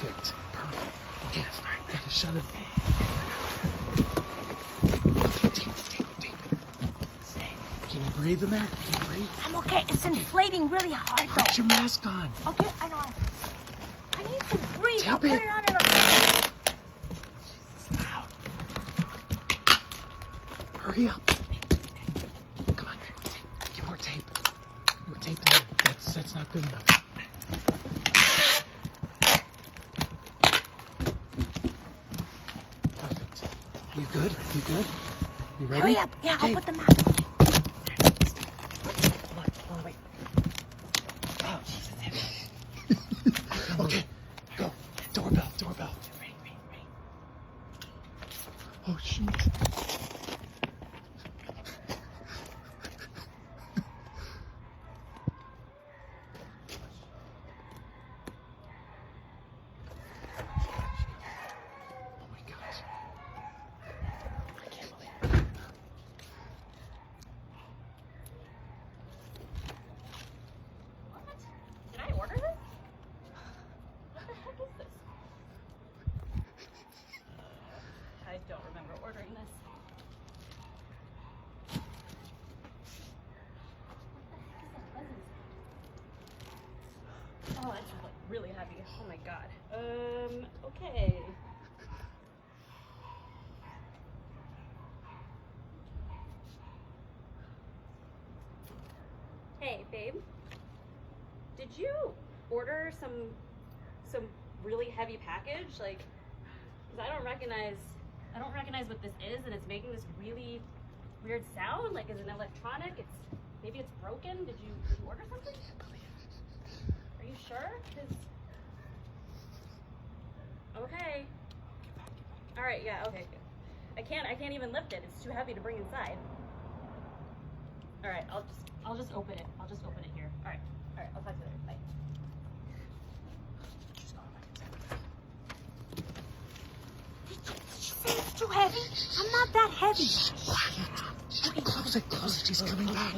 Perfect. Perfect. Okay, gotta shut it. Can you breathe in there? Can you breathe? I'm okay. It's inflating really hard though. Put your mask on. Okay, I know. I need to breathe. Tap I'll put it. it on in a... Hurry up. Come on. Get more tape. More tape in there. That's not good enough. Perfect. You good? You good? You ready? Hurry up. Yeah, Okay. I'll put the mask on. Hold on, wait. Oh, okay, go. Doorbell. Ring. Oh, shoot. Oh my gosh. I can't believe it. What? Did I order this? What the heck is this? I don't remember ordering this. What the heck is that fuzzy? Oh, it's like really heavy. Oh my god. Okay. Hey, babe. Did you order some really heavy package? Like, 'cause I don't recognize what this is, and it's making this really weird sound. Like, is it electronic? Maybe it's broken. Did you order something? Are you sure? 'Cause okay. All right. Yeah. Okay. Good. I can't even lift it. It's too heavy to bring inside. All right. I'll just open it. I'll just open it here. All right. I'll talk to you later. Bye. It's too heavy. I'm not that heavy. Quiet. Close it. She's coming back.